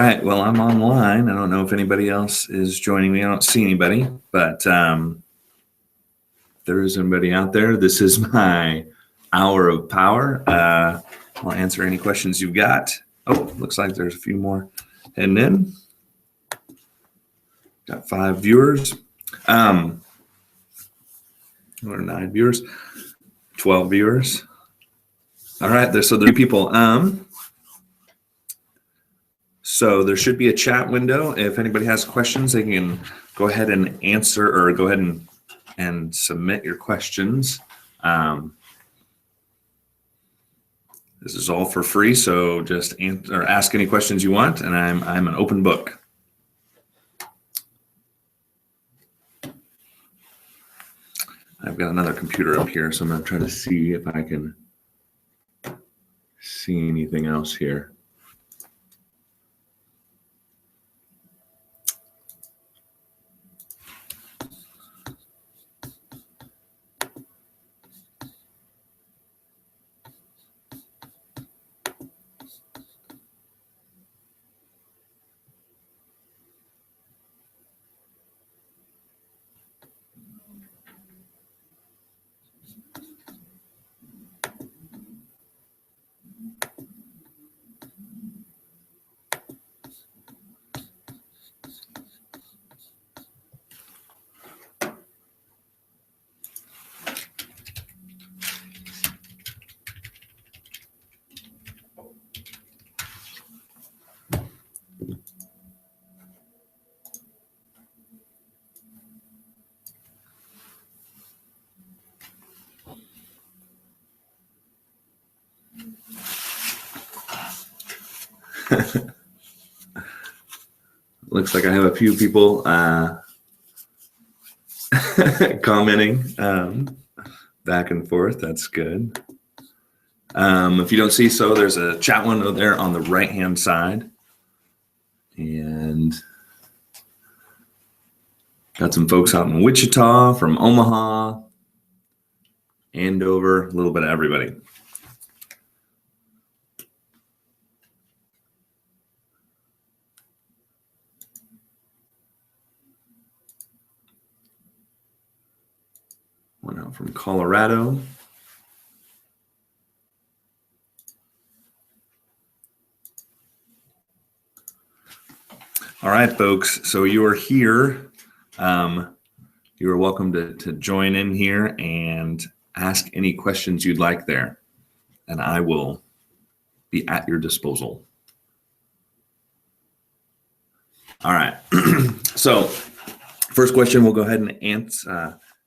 right, well, I'm online. I don't know if anybody else is joining me. I don't see anybody, but if there is anybody out there, this is my hour of power. I'll answer any questions you've got. Oh, looks like there's a few more heading in. Got 5 viewers. Or 9 viewers, 12 viewers. All right, so there are people. So there should be a chat window. If anybody has questions, they can go ahead and answer, or go ahead and submit your questions. This is all for free, so just ask any questions you want, and I'm an open book. I've got another computer up here, so I'm going to try to see if I can see anything else here. Looks like I have a few people commenting back and forth. That's good. If you don't see, so there's a chat window there on the right-hand side. And got some folks out in Wichita, from Omaha, Andover, a little bit of everybody. One out from Colorado. All right, folks. So you are here. You are welcome to join in here and ask any questions you'd like there, and I will be at your disposal. All right. So first question, we'll go ahead and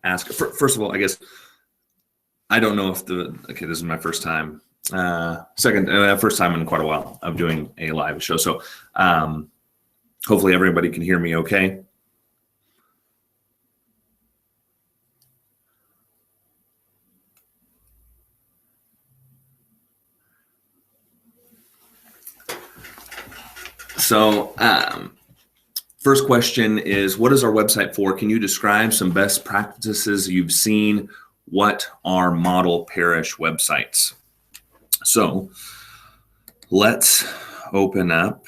ask. First of all, I guess I don't know if okay, this is my first time. First time in quite a while of doing a live show. So hopefully everybody can hear me okay. So first question is, what is our website for? Can you describe some best practices you've seen? What are model parish websites? So let's open up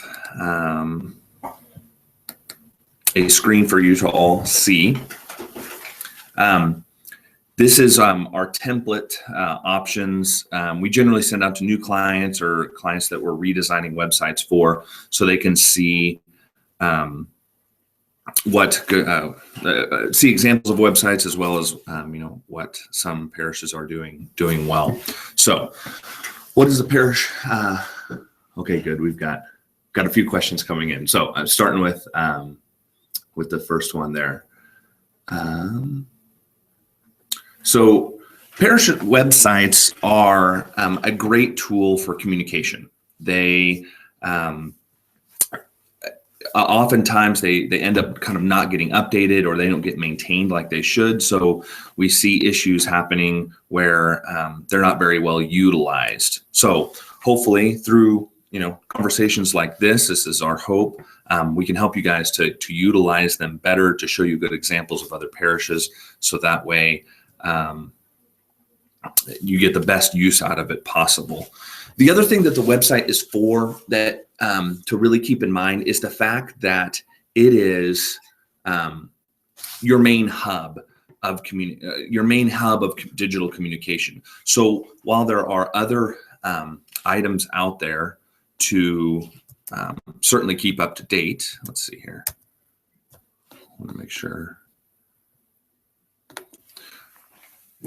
a screen for you to all see. This is our template options. We generally send out to new clients or clients that we're redesigning websites for, so they can see see examples of websites, as well as what some parishes are doing well. So, what is a parish? Okay, good. We've got a few questions coming in. So I'm starting with the first one there. So parish websites are a great tool for communication. They oftentimes they end up kind of not getting updated, or they don't get maintained like they should. So we see issues happening where they're not very well utilized. So hopefully through conversations like this is our hope. We can help you guys to utilize them better, to show you good examples of other parishes, so that way you get the best use out of it possible. The other thing that the website is for that to really keep in mind is the fact that it is your main hub of digital communication. So while there are other items out there to certainly keep up to date, let's see here. I want to make sure.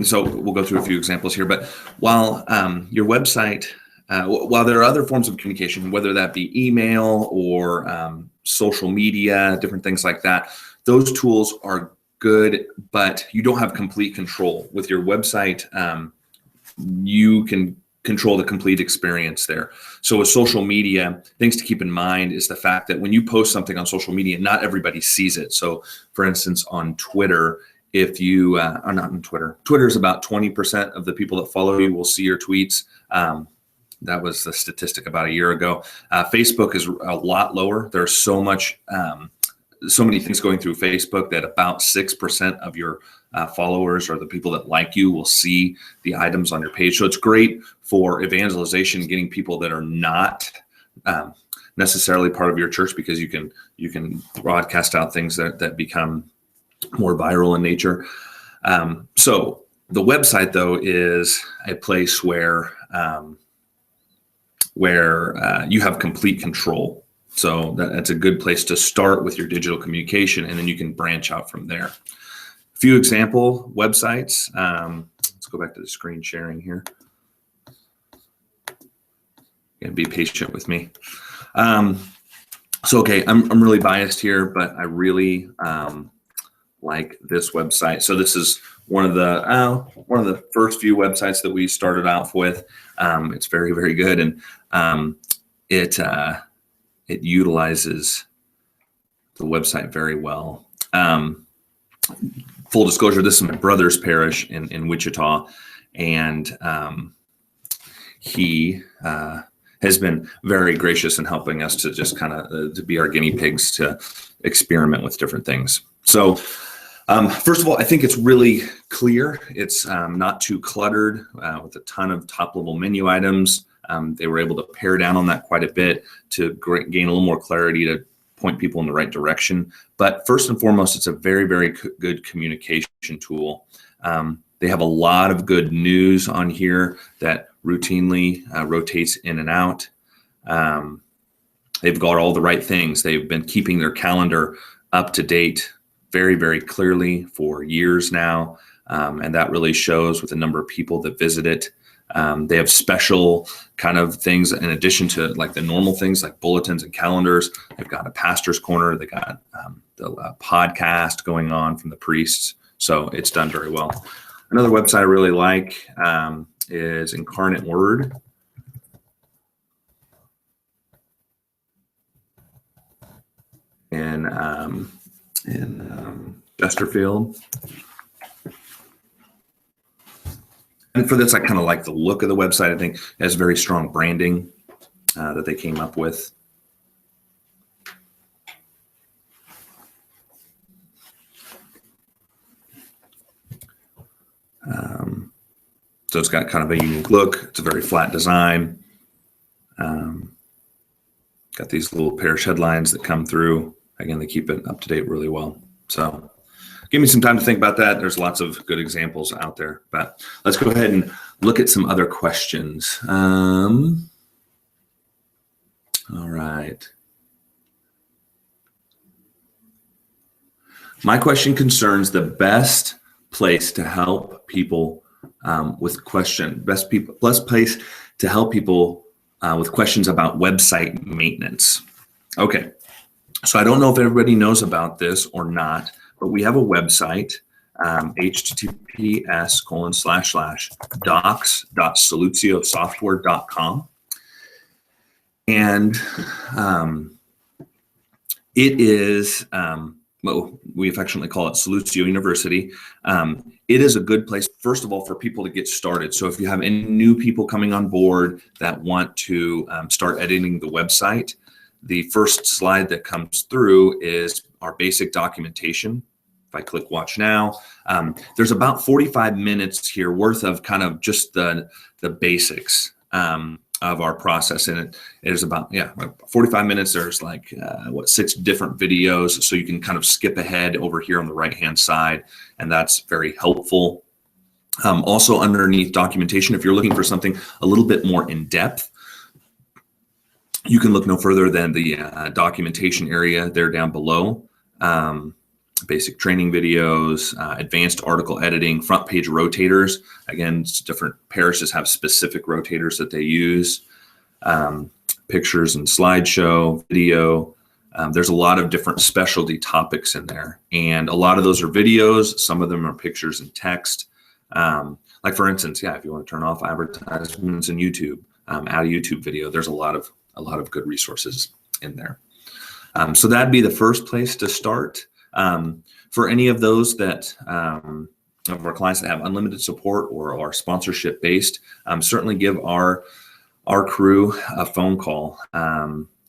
So we'll go through a few examples here, but while your website, while there are other forms of communication, whether that be email or social media, different things like that, those tools are good, but you don't have complete control. With your website, you can control the complete experience there. So with social media, things to keep in mind is the fact that when you post something on social media, not everybody sees it. So for instance, on Twitter, if you are not on Twitter, Twitter is about 20% of the people that follow you will see your tweets. That was the statistic about a year ago. Facebook is a lot lower. There's so many things going through Facebook that about 6% of your followers or the people that like you will see the items on your page. So it's great for evangelization, getting people that are not necessarily part of your church, because you can broadcast out things that become more viral in nature. So the website, though, is a place where you have complete control. So that's a good place to start with your digital communication, and then you can branch out from there. A few example websites. Let's go back to the screen sharing here. And be patient with me. So okay, I'm really biased here, but I really like this website. So this is one of the first few websites that we started off with. It's very, very good, and it utilizes the website very well. Full disclosure, this is my brother's parish in Wichita, and he has been very gracious in helping us to just kind of to be our guinea pigs to experiment with different things. So first of all, I think it's really clear. It's not too cluttered with a ton of top-level menu items. They were able to pare down on that quite a bit to gain a little more clarity to point people in the right direction. But first and foremost, it's a very, very good communication tool. They have a lot of good news on here that routinely rotates in and out. They've got all the right things. They've been keeping their calendar up to date very, very clearly for years now. And that really shows with the number of people that visit it. They have special kind of things in addition to like the normal things like bulletins and calendars. They've got a pastor's corner. They got the podcast going on from the priests. So it's done very well. Another website I really like is Incarnate Word. In Chesterfield. And for this, I kind of like the look of the website. I think it has very strong branding that they came up with. So it's got kind of a unique look. It's a very flat design. Got these little parish headlines that come through. Again, they keep it up to date really well. So give me some time to think about that. There's lots of good examples out there, but let's go ahead and look at some other questions. All right. My question concerns the best place to help people with place to help people with questions about website maintenance. Okay. So I don't know if everybody knows about this or not, but we have a website, https://docs.solutiosoftware.com. And it is, we affectionately call it Solutio University. It is a good place, first of all, for people to get started. So if you have any new people coming on board that want to start editing the website, the first slide that comes through is our basic documentation. If I click watch now, there's about 45 minutes here worth of kind of just the basics of of our process, and it is about 45 minutes. There's like 6 different videos, so you can kind of skip ahead over here on the right hand side, and that's very helpful. Also underneath documentation, if you're looking for something a little bit more in depth, you can look no further than the documentation area there down below. Basic training videos, advanced article editing, front page rotators. Again, different parishes have specific rotators that they use. Pictures and slideshow, video. There's a lot of different specialty topics in there, and a lot of those are videos. Some of them are pictures and text. Like for instance, if you want to turn off advertisements in YouTube, add a YouTube video. There's a lot of good resources in there. So that'd be the first place to start. For any of those that of our clients that have unlimited support or are sponsorship based, certainly give our crew a phone call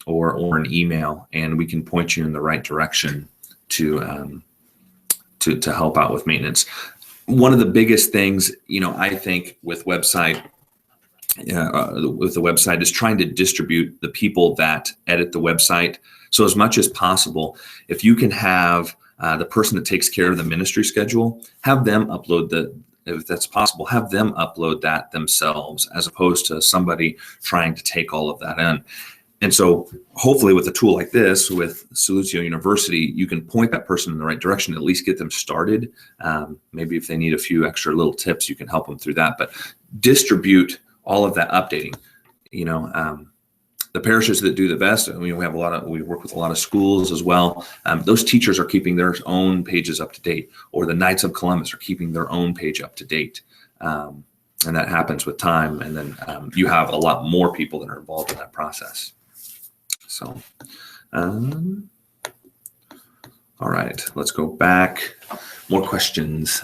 or an email, and we can point you in the right direction to help out with maintenance. One of the biggest things, I think with the website is trying to distribute the people that edit the website. So as much as possible, if you can have the person that takes care of the ministry schedule, have them upload if that's possible, have them upload that themselves, as opposed to somebody trying to take all of that in. And so hopefully with a tool like this, with Solutio University, you can point that person in the right direction, at least get them started. Maybe if they need a few extra little tips, you can help them through that, but distribute all of that updating. The parishes that do the best, we work with a lot of schools as well. Those teachers are keeping their own pages up to date, or the Knights of Columbus are keeping their own page up to date. And that happens with time. And then you have a lot more people that are involved in that process. So, all right, let's go back. More questions.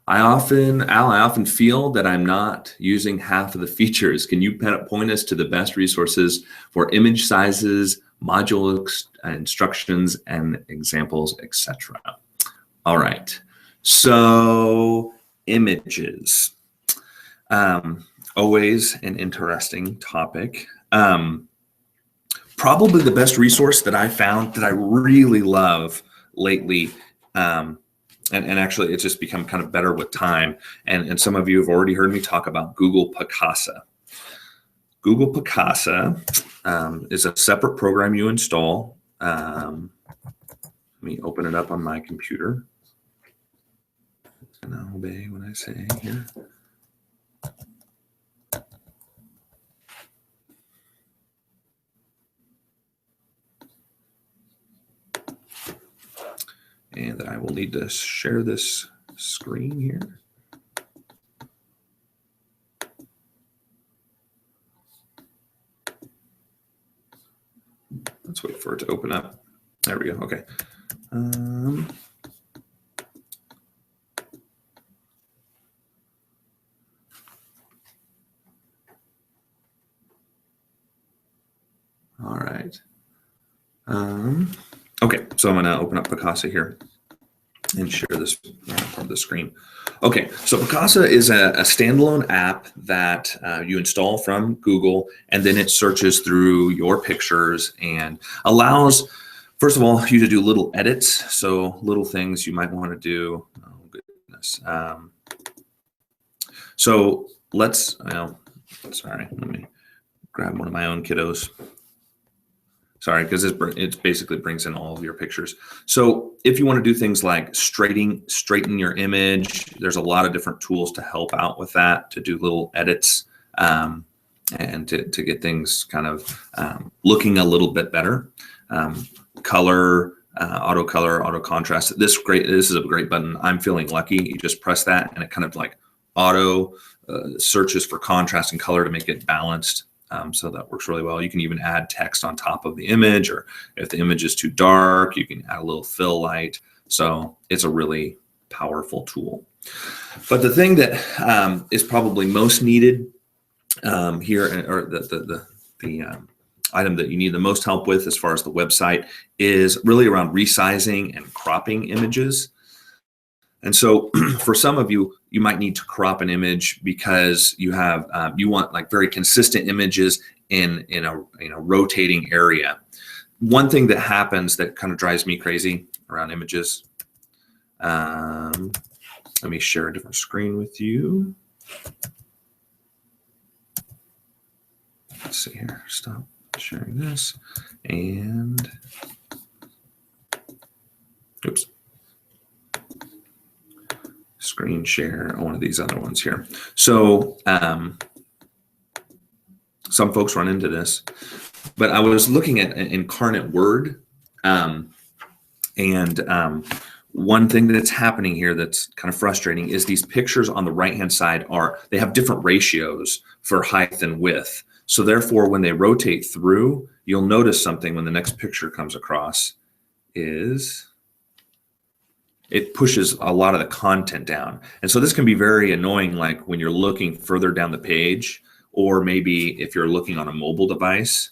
I often feel that I'm not using half of the features. Can you point us to the best resources for image sizes, module instructions, and examples, etc.? All right. So images, always an interesting topic. Probably the best resource that I found that I really love lately, and actually it's just become kind of better with time. And some of you have already heard me talk about Google Picasa. Google Picasa is a separate program you install. Let me open it up on my computer. And I'll obey what I say here. And I will need to share this screen here. Let's wait for it to open up. There we go. Okay. All right. Okay, so I'm going to open up Picasa here and share this part of the screen. Okay, so Picasa is a standalone app that you install from Google, and then it searches through your pictures and allows, first of all, you to do little edits. So little things you might want to do. Oh, goodness. So let's, sorry, let me grab one of my own kiddos. Sorry, because it basically brings in all of your pictures. So if you want to do things like straighten your image, there's a lot of different tools to help out with that, to do little edits and to get things kind of looking a little bit better. Color, auto color, auto contrast. This is a great button. I'm feeling lucky. You just press that and it kind of like auto searches for contrast and color to make it balanced. So that works really well. You can even add text on top of the image, or if the image is too dark, you can add a little fill light. So it's a really powerful tool. But the thing that is probably most needed here, or the item that you need the most help with as far as the website, is really around resizing and cropping images. And so for some of you, you might need to crop an image because you have you want like very consistent images in a rotating area. One thing that happens that kind of drives me crazy around images. Let me share a different screen with you. Let's see here. Stop sharing this and oops. Screen share one of these other ones here. So some folks run into this, but I was looking at Incarnate Word, and one thing that's happening here that's kind of frustrating is these pictures on the right-hand side they have different ratios for height and width. So therefore, when they rotate through, you'll notice something when the next picture comes across is it pushes a lot of the content down. And so this can be very annoying, like when you're looking further down the page, or maybe if you're looking on a mobile device.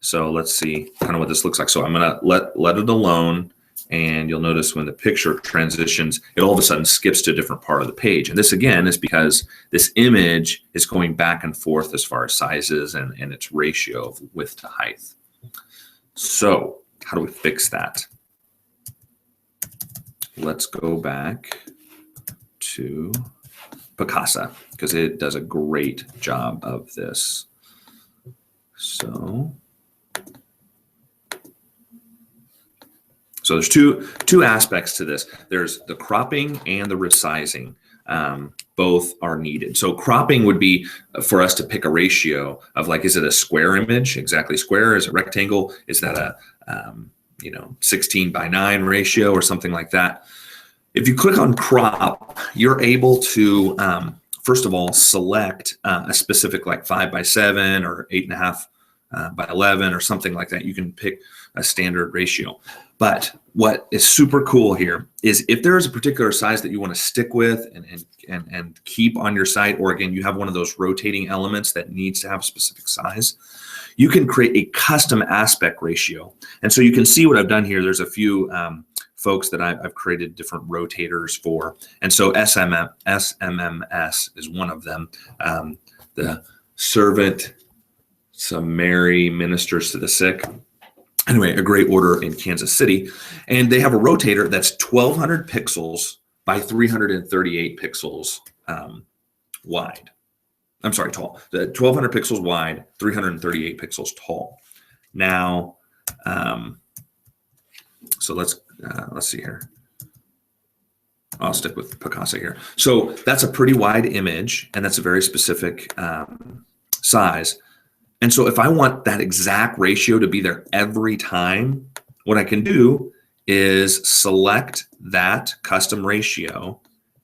So let's see kind of what this looks like. So I'm gonna let it alone, and you'll notice when the picture transitions, it all of a sudden skips to a different part of the page. And this again is because this image is going back and forth as far as sizes and its ratio of width to height. So how do we fix that? Let's go back to Picasa because it does a great job of this. So there's two aspects to this. There's the cropping and the resizing. Both are needed. So cropping would be for us to pick a ratio of like, is it a square image, exactly square? Is it rectangle? Is that a 16:9 ratio or something like that? If you click on crop, you're able to first of all select a specific like 5:7 or 8.5 by 11 or something like that. You can pick a standard ratio. But what is super cool here is if there is a particular size that you want to stick with and keep on your site, or again, you have one of those rotating elements that needs to have a specific size, you can create a custom aspect ratio. And so you can see what I've done here. There's a few folks that I've created different rotators for. And so SMMS is one of them. The servant, some Mary ministers to the sick. Anyway, a great order in Kansas City. And they have a rotator that's 1,200 pixels by 338 pixels wide. I'm sorry, tall. 1,200 pixels wide, 338 pixels tall. Now, so let's see here. I'll stick with Picasa here. So that's a pretty wide image, and that's a very specific size. And so if I want that exact ratio to be there every time, what I can do is select that custom ratio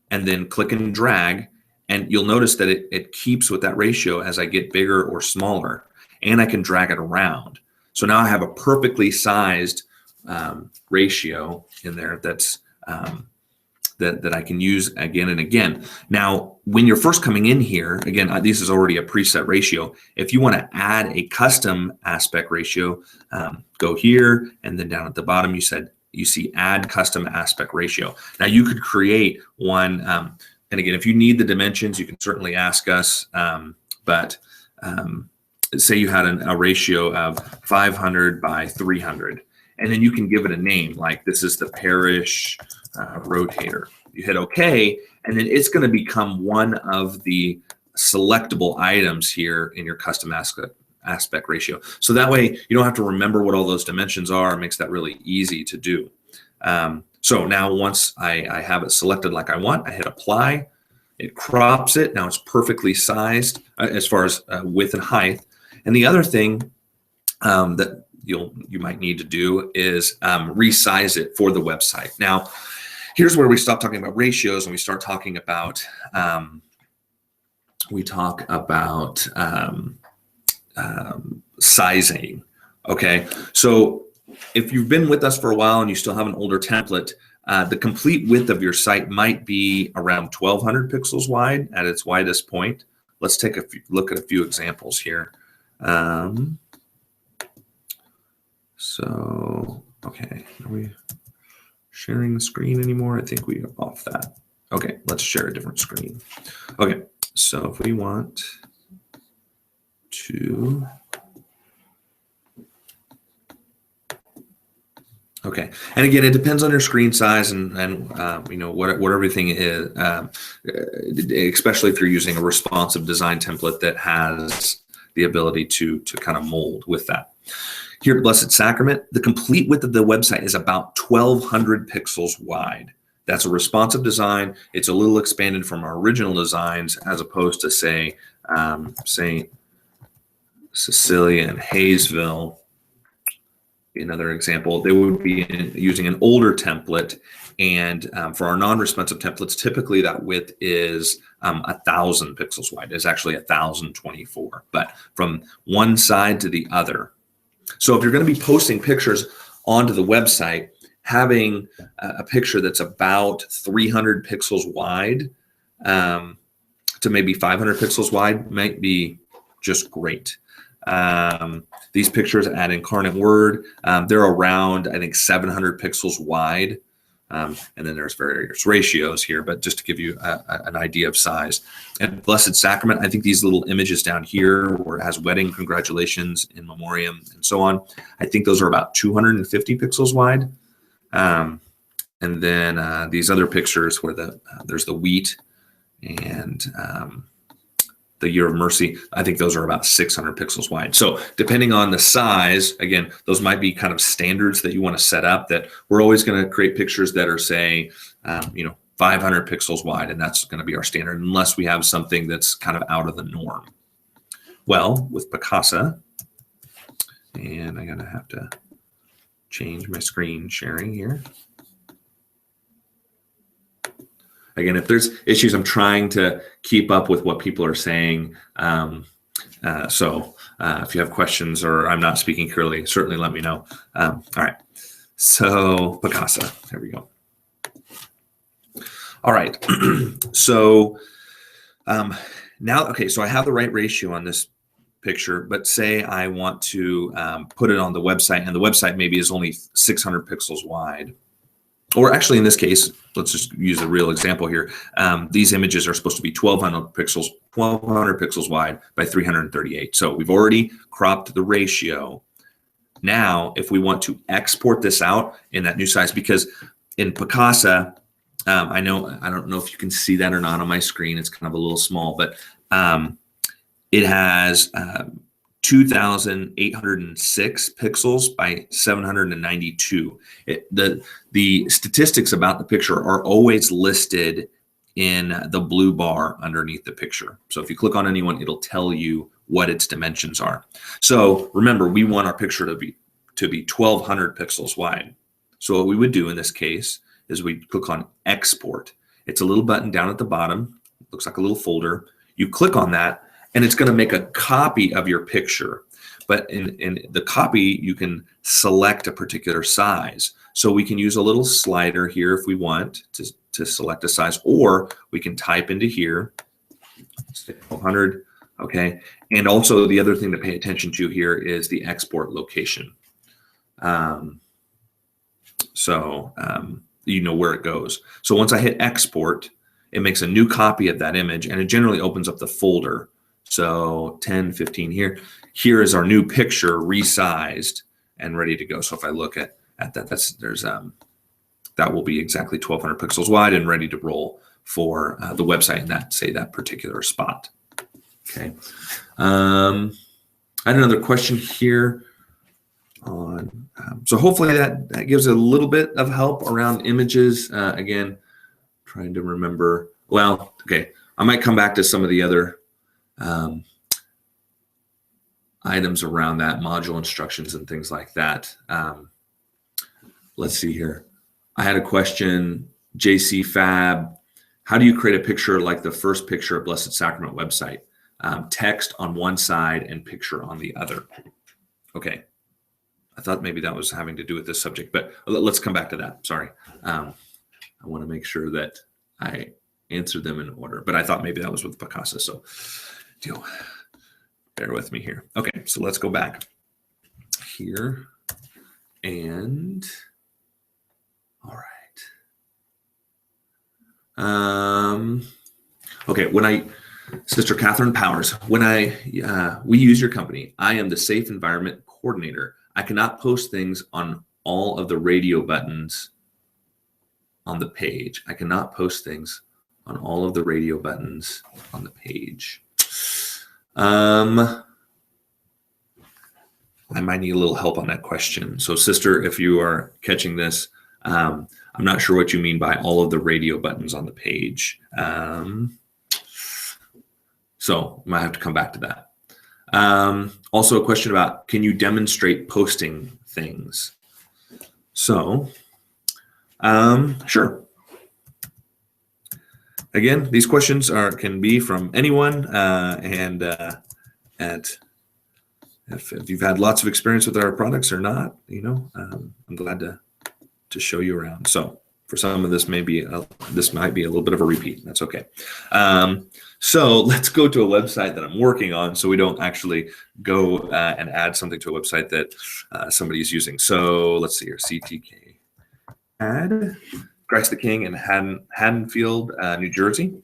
and then click and drag. And you'll notice that it keeps with that ratio as I get bigger or smaller, and I can drag it around. So now I have a perfectly sized ratio in there that's that I can use again and again. Now, when you're first coming in here, again, this is already a preset ratio. If you want to add a custom aspect ratio, go here, and then down at the bottom, you see add custom aspect ratio. Now you could create one, and again, if you need the dimensions, you can certainly ask us, but say you had a ratio of 500 by 300, and then you can give it a name, like this is the parish rotator. You hit OK, and then it's going to become one of the selectable items here in your custom aspect ratio. So that way you don't have to remember what all those dimensions are. It makes that really easy to do. So now once I have it selected like I want, I hit apply. It crops it. Now it's perfectly sized as far as width and height. And the other thing that you might need to do is resize it for the website. Now, here's where we stop talking about ratios and we start talking about sizing. Okay, so if you've been with us for a while and you still have an older template, the complete width of your site might be around 1,200 pixels wide at its widest point. Let's take a look at a few examples here. So, okay, are we sharing the screen anymore. I think we are off that. Okay, let's share a different screen. Okay, so if we want to, okay, and again, it depends on your screen size and you know what everything is, especially if you're using a responsive design template that has the ability to kind of mold with that. Here at Blessed Sacrament, the complete width of the website is about 1,200 pixels wide. That's a responsive design. It's a little expanded from our original designs, as opposed to say St. Cecilia and Hayesville. Another example, they would be using an older template, and for our non-responsive templates, typically that width is 1,000 pixels wide. It's actually 1,024, but from one side to the other. So if you're going to be posting pictures onto the website, having a picture that's about 300 pixels wide to maybe 500 pixels wide might be just great. These pictures at Incarnate Word, they're around, I think, 700 pixels wide. And then there's various ratios here, but just to give you an idea of size. At Blessed Sacrament, I think these little images down here where it has wedding congratulations, in memoriam, and so on, I think those are about 250 pixels wide. And then these other pictures where there's the wheat and the Year of Mercy, I think those are about 600 pixels wide. So depending on the size, again, those might be kind of standards that you want to set up, that we're always going to create pictures that are, say, 500 pixels wide, and that's going to be our standard, unless we have something that's kind of out of the norm. Well, with Picasa, and I'm going to have to change my screen sharing here. Again, if there's issues, I'm trying to keep up with what people are saying. So if you have questions or I'm not speaking clearly, certainly let me know. All right. So Picasa, there we go. All right. So now, okay, so I have the right ratio on this picture, but say I want to put it on the website, and the website maybe is only 600 pixels wide. Or actually, in this case, let's just use a real example here. These images are supposed to be 1,200 pixels wide by 338. So we've already cropped the ratio. Now, if we want to export this out in that new size, because in Picasa, I don't know if you can see that or not on my screen. It's kind of a little small, but it has 2,806 pixels by 792. The statistics about the picture are always listed in the blue bar underneath the picture. So if you click on anyone, it'll tell you what its dimensions are. So remember, we want our picture to be 1,200 pixels wide. So what we would do in this case is we click on Export. It's a little button down at the bottom. It looks like a little folder. You click on that, and it's going to make a copy of your picture. But in the copy, you can select a particular size. So we can use a little slider here if we want to select a size, or we can type into here, 1,200, okay? And also the other thing to pay attention to here is the export location. You know where it goes. So once I hit export, it makes a new copy of that image, and it generally opens up the folder. So 10, 15 here. Here is our new picture resized and ready to go. So if I look at that, that will be exactly 1,200 pixels wide and ready to roll for the website in that particular spot. Okay. I had another question here on. So hopefully that gives a little bit of help around images. Again, trying to remember. Well, okay. I might come back to some of the other items around that, module instructions and things like that. Let's see here. I had a question, JC Fab, how do you create a picture like the first picture of Blessed Sacrament website? Text on one side and picture on the other. Okay. I thought maybe that was having to do with this subject, but let's come back to that. Sorry. I want to make sure that I answer them in order, but I thought maybe that was with Picasa. So bear with me here. Okay, so let's go back here. And all right. Okay, Sister Catherine Powers, we use your company, I am the Safe Environment Coordinator. I cannot post things on all of the radio buttons on the page. I cannot post things on all of the radio buttons on the page. I might need a little help on that question. So, sister, if you are catching this, I'm not sure what you mean by all of the radio buttons on the page. So I might have to come back to that. Also a question about, can you demonstrate posting things? So, sure. Again, these questions can be from anyone, and if you've had lots of experience with our products or not, I'm glad to show you around. So for some of this, this might be a little bit of a repeat. That's okay. So let's go to a website that I'm working on, so we don't actually go and add something to a website that somebody's using. So let's see here, CTK ad, Christ the King in Haddonfield, New Jersey.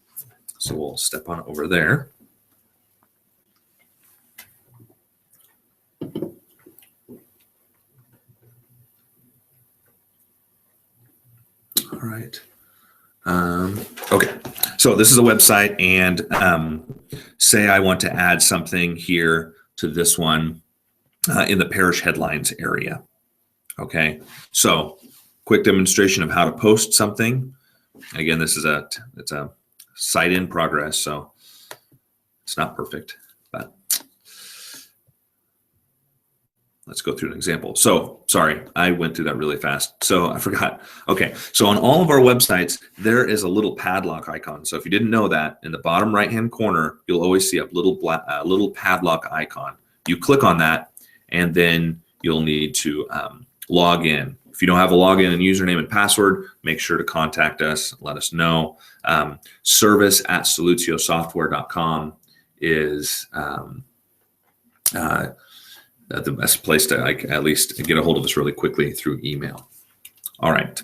So we'll step on over there. All right. Okay, so this is a website, and say I want to add something here to this one in the parish headlines area. Okay, so quick demonstration of how to post something. Again, this is it's a site in progress, so it's not perfect, but let's go through an example. So sorry, I went through that really fast. So I forgot. Okay, so on all of our websites, there is a little padlock icon. So if you didn't know that, in the bottom right-hand corner, you'll always see a little padlock icon. You click on that, and then you'll need to log in. If you don't have a login and username and password, make sure to contact us. Let us know. service@solutiosoftware.com is the best place to at least get a hold of us really quickly through email. All right.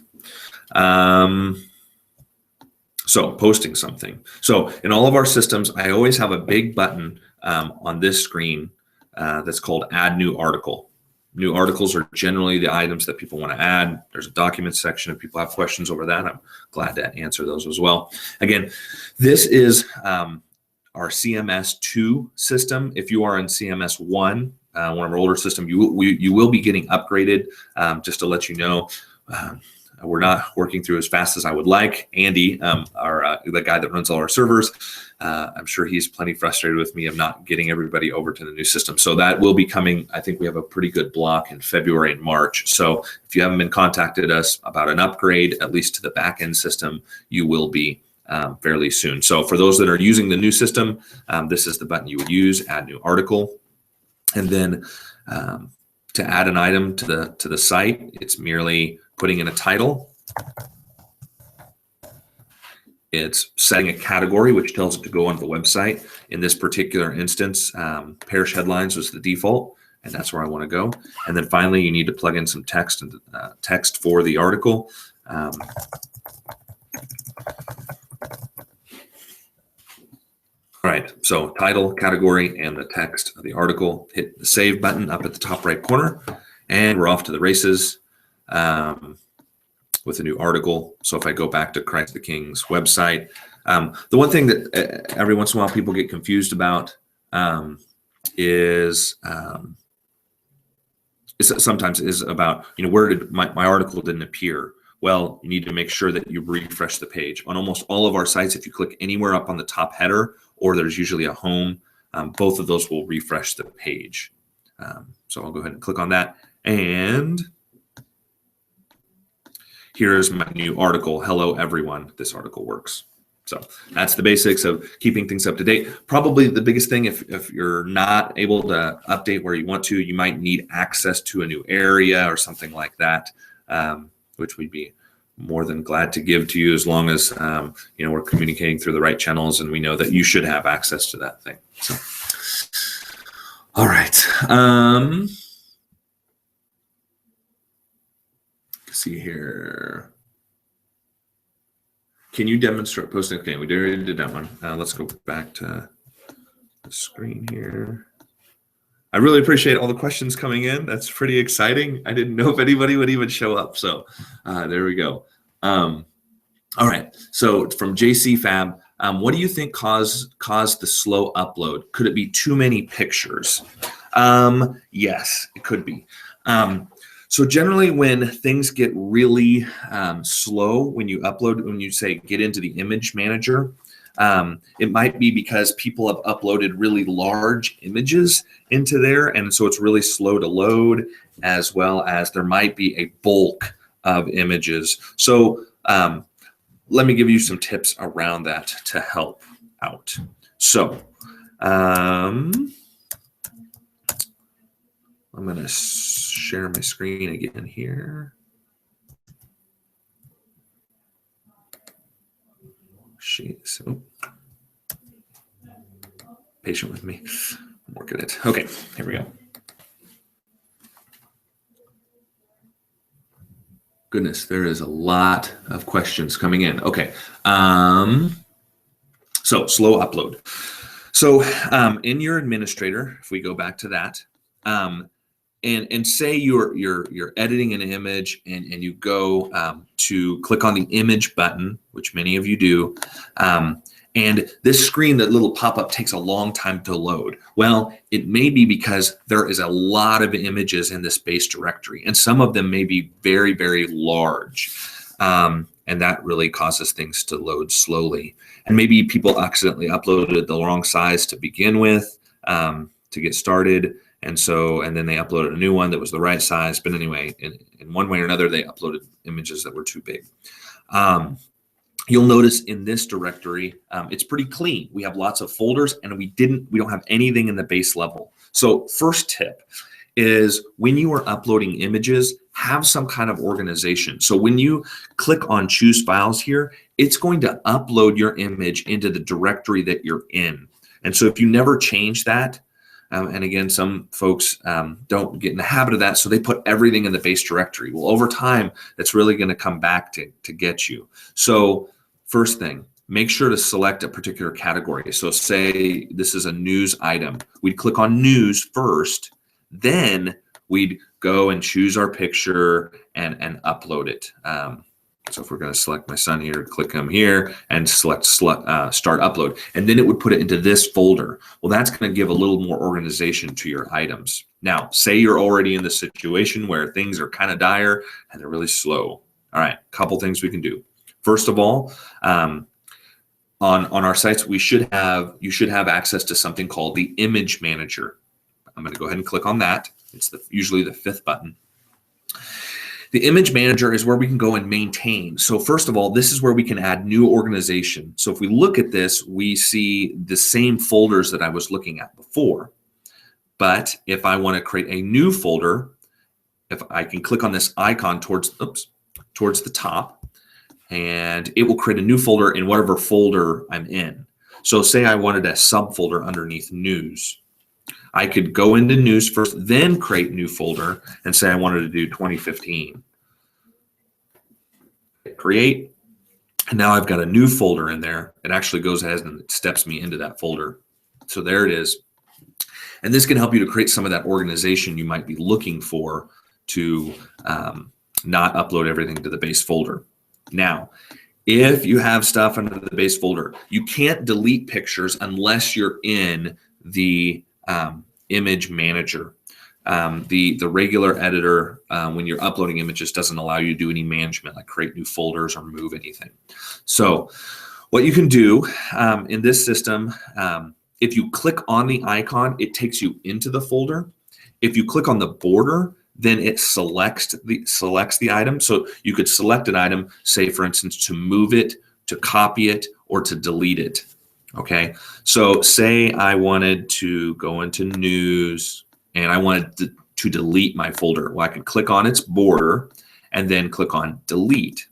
So posting something. So in all of our systems, I always have a big button on this screen that's called Add New Article. New articles are generally the items that people want to add. There's a documents section. If people have questions over that, I'm glad to answer those as well. Again, this is our CMS 2 system. If you are in CMS 1, one of our older systems, you will be getting upgraded. Just to let you know, we're not working through as fast as I would like. Andy, the guy that runs all our servers, I'm sure he's plenty frustrated with me of not getting everybody over to the new system. So that will be coming. I think we have a pretty good block in February and March. So if you haven't been contacted us about an upgrade, at least to the back end system, you will be fairly soon. So for those that are using the new system, this is the button you would use, Add New Article. And then to add an item to the site, it's merely putting in a title. It's setting a category, which tells it to go onto the website. In this particular instance, parish headlines was the default, and that's where I want to go. And then finally, you need to plug in some text and text for the article. All right, so title, category, and the text of the article. Hit the save button up at the top right corner, and we're off to the races with a new article. So if I go back to Christ the King's website, the one thing that every once in a while people get confused about is sometimes is about, where did my article didn't appear. Well, you need to make sure that you refresh the page. On almost all of our sites, if you click anywhere up on the top header, or there's usually a home, both of those will refresh the page. So I'll go ahead and click on that. And here's my new article. Hello, everyone. This article works. So that's the basics of keeping things up to date. Probably the biggest thing, if you're not able to update where you want to, you might need access to a new area or something like that, which we'd be more than glad to give to you, as long as we're communicating through the right channels and we know that you should have access to that thing. So, all right. See here. can you demonstrate posting? Okay, we already did that one. Let's go back to the screen here. I really appreciate all the questions coming in. That's pretty exciting. I didn't know if anybody would even show up. So there we go. All right. So from JC Fab, what do you think caused the slow upload? Could it be too many pictures? Yes, it could be. So generally when things get really slow, when you upload, when you say get into the image manager, it might be because people have uploaded really large images into there, and so it's really slow to load, as well as there might be a bulk of images. So let me give you some tips around that to help out. So I'm going to share my screen again here. So patient with me. I'm working it. Okay, here we go. Goodness, there is a lot of questions coming in. Okay, so slow upload. So in your administrator, if we go back to that, and say you're editing an image and you go to click on the image button, which many of you do, and this screen, that little pop-up, takes a long time to load. Well, it may be because there is a lot of images in this base directory, and some of them may be very, very large. And that really causes things to load slowly. And maybe people accidentally uploaded the wrong size to begin with to get started. And then they uploaded a new one that was the right size. But anyway, in one way or another, they uploaded images that were too big. You'll notice in this directory, it's pretty clean. We have lots of folders, and we don't have anything in the base level. So first tip is when you are uploading images, have some kind of organization. So when you click on choose files here, it's going to upload your image into the directory that you're in. And so if you never change that, and again, some folks don't get in the habit of that, so they put everything in the base directory. Well, over time, that's really going to come back to get you. So first thing, make sure to select a particular category. So say this is a news item. We'd click on news first, then we'd go and choose our picture and upload it. So if we're going to select my son here, click him here and select start upload, and then it would put it into this folder. Well, that's going to give a little more organization to your items. Now, say you're already in the situation where things are kind of dire and they're really slow. All right, a couple things we can do. First of all, on our sites, you should have access to something called the image manager. I'm going to go ahead and click on that. It's usually the 5th button. The image manager is where we can go and maintain. So first of all, this is where we can add new organization. So if we look at this, we see the same folders that I was looking at before. But if I want to create a new folder, if I can click on this icon towards the top, and it will create a new folder in whatever folder I'm in. So say I wanted a subfolder underneath news. I could go into news first, then create new folder and say I wanted to do 2015. Hit create, and now I've got a new folder in there. It actually goes ahead and it steps me into that folder. So there it is. And this can help you to create some of that organization you might be looking for to not upload everything to the base folder. Now, if you have stuff under the base folder, you can't delete pictures unless you're in the image manager. The regular editor, when you're uploading images, doesn't allow you to do any management, like create new folders or move anything. So what you can do in this system, if you click on the icon, it takes you into the folder. If you click on the border, then it selects the item. So you could select an item, say for instance, to move it, to copy it, or to delete it. Okay, so say I wanted to go into news and I wanted to delete my folder. Well, I could click on its border and then click on delete.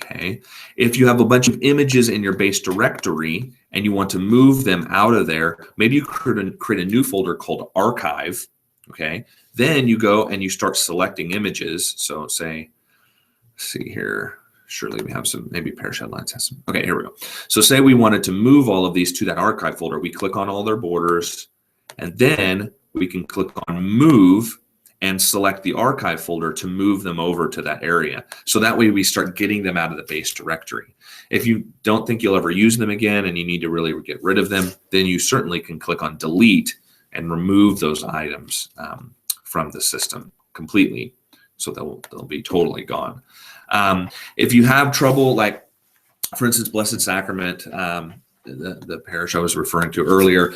Okay, if you have a bunch of images in your base directory and you want to move them out of there, maybe you create a new folder called archive. Okay, then you go and you start selecting images. So say, let's see here. surely we have some, maybe Parish Headlines has some. Okay, here we go. So say we wanted to move all of these to that archive folder. We click on all their borders, and then we can click on move and select the archive folder to move them over to that area. So that way we start getting them out of the base directory. If you don't think you'll ever use them again and you need to really get rid of them, then you certainly can click on delete and remove those items from the system completely. So they'll be totally gone. If you have trouble, like for instance, Blessed Sacrament, the parish I was referring to earlier,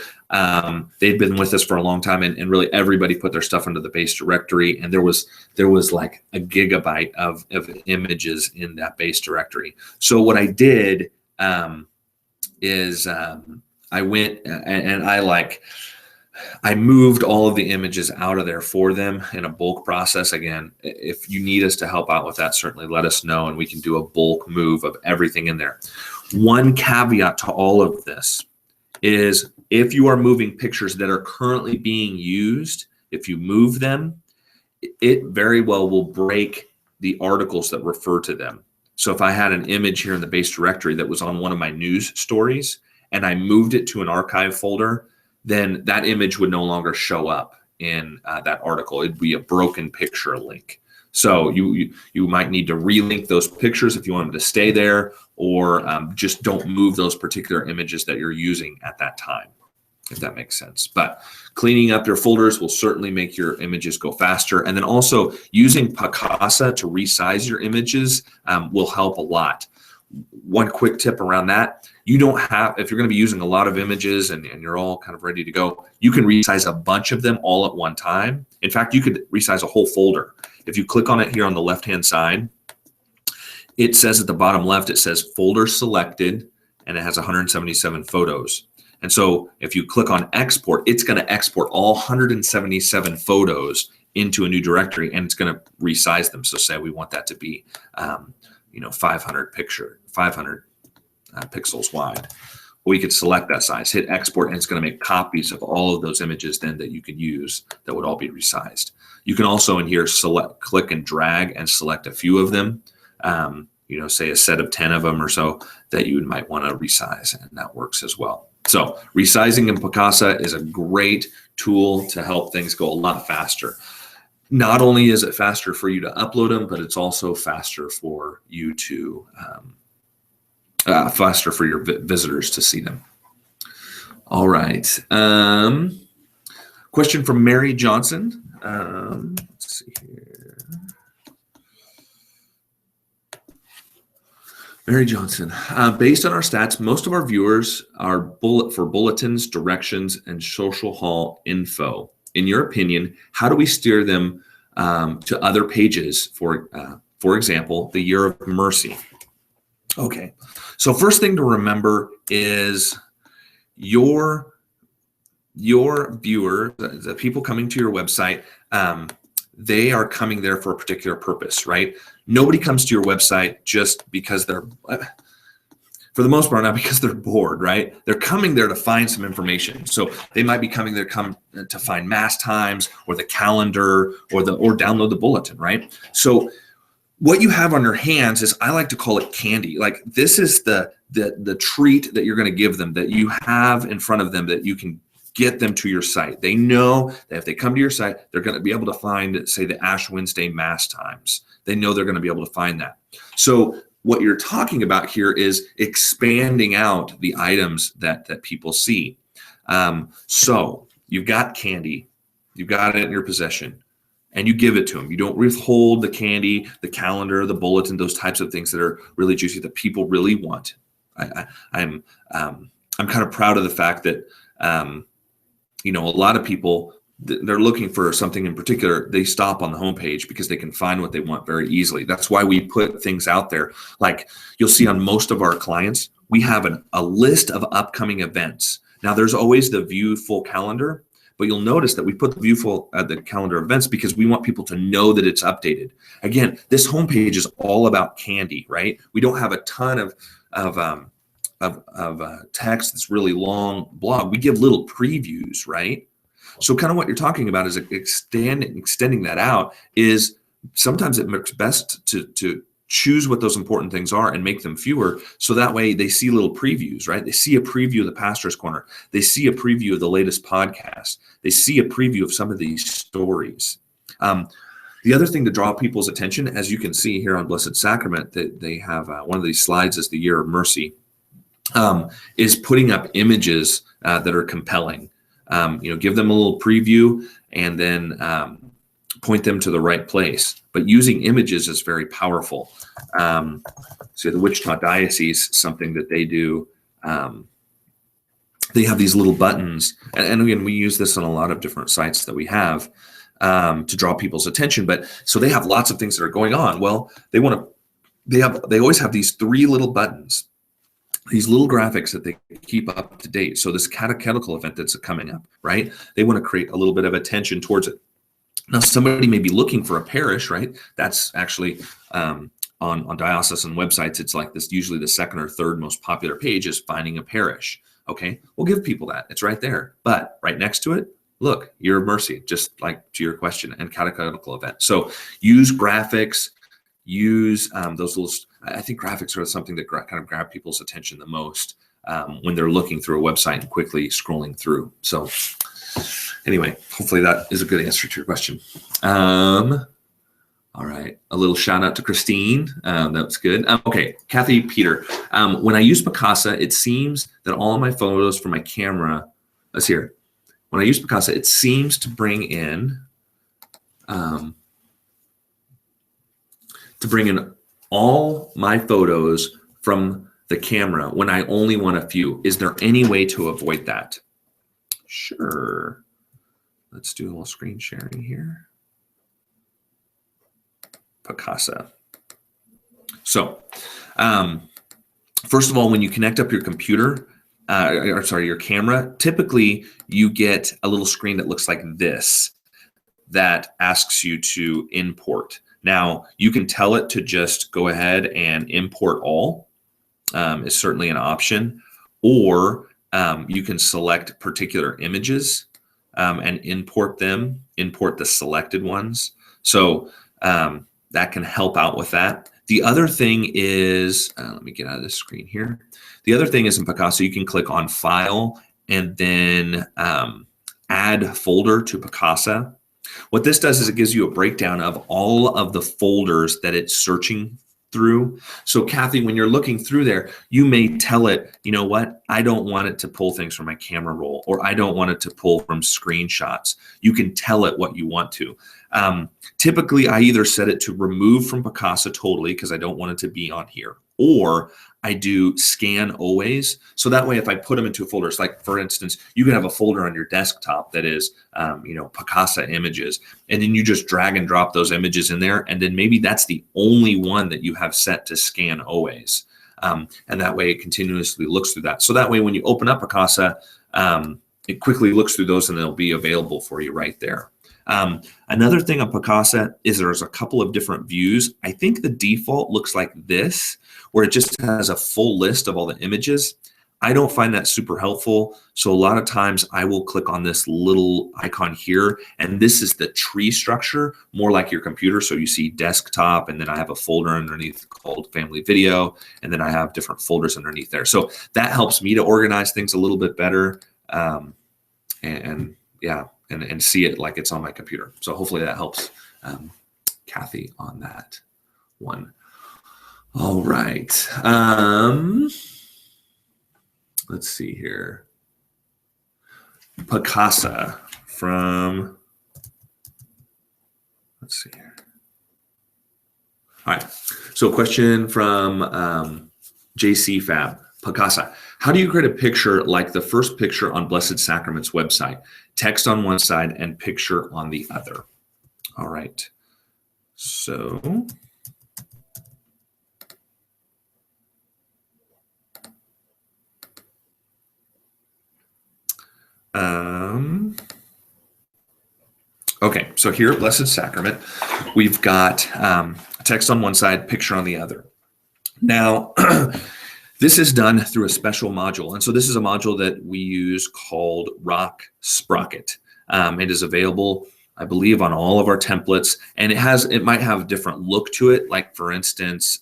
they'd been with us for a long time, and really everybody put their stuff into the base directory, and there was like a gigabyte of images in that base directory. So what I did is I went and I moved all of the images out of there for them in a bulk process. Again, if you need us to help out with that, certainly let us know, and we can do a bulk move of everything in there. One caveat to all of this is if you are moving pictures that are currently being used, if you move them, it very well will break the articles that refer to them. So if I had an image here in the base directory that was on one of my news stories and I moved it to an archive folder, then that image would no longer show up in that article. It'd be a broken picture link. So you might need to relink those pictures if you want them to stay there, or just don't move those particular images that you're using at that time, if that makes sense. But cleaning up your folders will certainly make your images go faster. And then also using Picasa to resize your images will help a lot. One quick tip around that, you don't have, if you're going to be using a lot of images and you're all kind of ready to go, you can resize a bunch of them all at one time. In fact, you could resize a whole folder. If you click on it here on the left-hand side, it says at the bottom left, it says folder selected, and it has 177 photos. And so if you click on export, it's going to export all 177 photos into a new directory, and it's going to resize them. So say we want that to be 500 pixels wide. We could select that size, hit export, and it's going to make copies of all of those images then that you could use that would all be resized. You can also in here select, click and drag and select a few of them, say a set of 10 of them or so that you might want to resize, and that works as well. So resizing in Picasa is a great tool to help things go a lot faster. Not only is it faster for you to upload them, but it's also faster for you to faster for your visitors to see them. All right. Question from Mary Johnson. Let's see here. Mary Johnson. Based on our stats, most of our viewers are bulletins, directions, and social hall info. In your opinion, how do we steer them to other pages? For example, the Year of Mercy. Okay, so first thing to remember is your viewer, the people coming to your website, they are coming there for a particular purpose, right? Nobody comes to your website just because they're, for the most part, not because they're bored, right? They're coming there to find some information. So they might be coming there to find mass times or the calendar or download the bulletin, right? So what you have on your hands is, I like to call it candy. Like, this is the treat that you're going to give them, that you have in front of them, that you can get them to your site. They know that if they come to your site, they're going to be able to find, say, the Ash Wednesday mass times. They know they're going to be able to find that. So what you're talking about here is expanding out the items that people see. So you've got candy, you've got it in your possession, and you give it to them. You don't withhold the candy, the calendar, the bulletin, those types of things that are really juicy that people really want. I'm kind of proud of the fact that a lot of people, they're looking for something in particular. They stop on the homepage because they can find what they want very easily. That's why we put things out there. Like you'll see on most of our clients, we have a list of upcoming events. Now there's always the view full calendar, but you'll notice that we put the view full at the calendar events because we want people to know that it's updated. Again, this homepage is all about candy, right? We don't have a ton of text that's really long blog. We give little previews, right? So kind of what you're talking about is extending that out. Is sometimes it works best to choose what those important things are and make them fewer. So that way they see little previews, right? They see a preview of the Pastor's Corner. They see a preview of the latest podcast. They see a preview of some of these stories. The other thing to draw people's attention, as you can see here on Blessed Sacrament, that they have one of these slides is the Year of Mercy, is putting up images that are compelling. Give them a little preview and then point them to the right place. But using images is very powerful. So the Wichita Diocese, something that they do, they have these little buttons. And again, we use this on a lot of different sites that we have to draw people's attention. But so they have lots of things that are going on. Well, they always have these 3 little buttons, these little graphics that they keep up to date. So this catechetical event that's coming up, right? They want to create a little bit of attention towards it. Now, somebody may be looking for a parish, right? That's actually on diocesan websites, it's like this, usually the second or third most popular page is finding a parish. Okay, we'll give people that. It's right there. But right next to it, look, Year of Mercy, just like to your question, and catechetical event. So use graphics, use those little, I think graphics are something that kind of grab people's attention the most when they're looking through a website and quickly scrolling through. So anyway, hopefully that is a good answer to your question. All right, a little shout out to Christine. That was good. Okay, Kathy Peter. When I use Picasa, it seems that all of my photos from my camera, let's hear. When I use Picasa, it seems to bring in all my photos from the camera when I only want a few. Is there any way to avoid that? Sure. Let's do a little screen sharing here. Picasa. So, first of all, when you connect up your computer, your camera, typically you get a little screen that looks like this that asks you to import. Now, you can tell it to just go ahead and import all, is certainly an option, or you can select particular images and import them, import the selected ones. So that can help out with that. The other thing is, let me get out of this screen here. The other thing is in Picasa, you can click on File and then Add Folder to Picasa. What this does is it gives you a breakdown of all of the folders that it's searching through. So Kathy, when you're looking through there, you may tell it, you know what, I don't want it to pull things from my camera roll, or I don't want it to pull from screenshots. You can tell it what you want to. Typically, I either set it to remove from Picasa totally because I don't want it to be on here, or I do scan always. So that way, if I put them into a folder, it's like, for instance, you can have a folder on your desktop that is, Picasa images, and then you just drag and drop those images in there. And then maybe that's the only one that you have set to scan always. And that way it continuously looks through that. So that way, when you open up Picasa, it quickly looks through those and they'll be available for you right there. Another thing on Picasa is there's a couple of different views. I think the default looks like this, where it just has a full list of all the images. I don't find that super helpful. So a lot of times I will click on this little icon here, and this is the tree structure, more like your computer. So you see desktop, and then I have a folder underneath called family video, and then I have different folders underneath there. So that helps me to organize things a little bit better. And see it like it's on my computer. So hopefully that helps Kathy on that one. All right. Let's see here. Picasa from, let's see here. All right. So a question from JC Fab. Picasa, how do you create a picture like the first picture on Blessed Sacrament's website? Text on one side and picture on the other. All right. So okay, so here at Blessed Sacrament, we've got text on one side, picture on the other. Now, this is done through a special module. And so this is a module that we use called Rock Sprocket. It is available I believe, on all of our templates, and it might have a different look to it. Like for instance,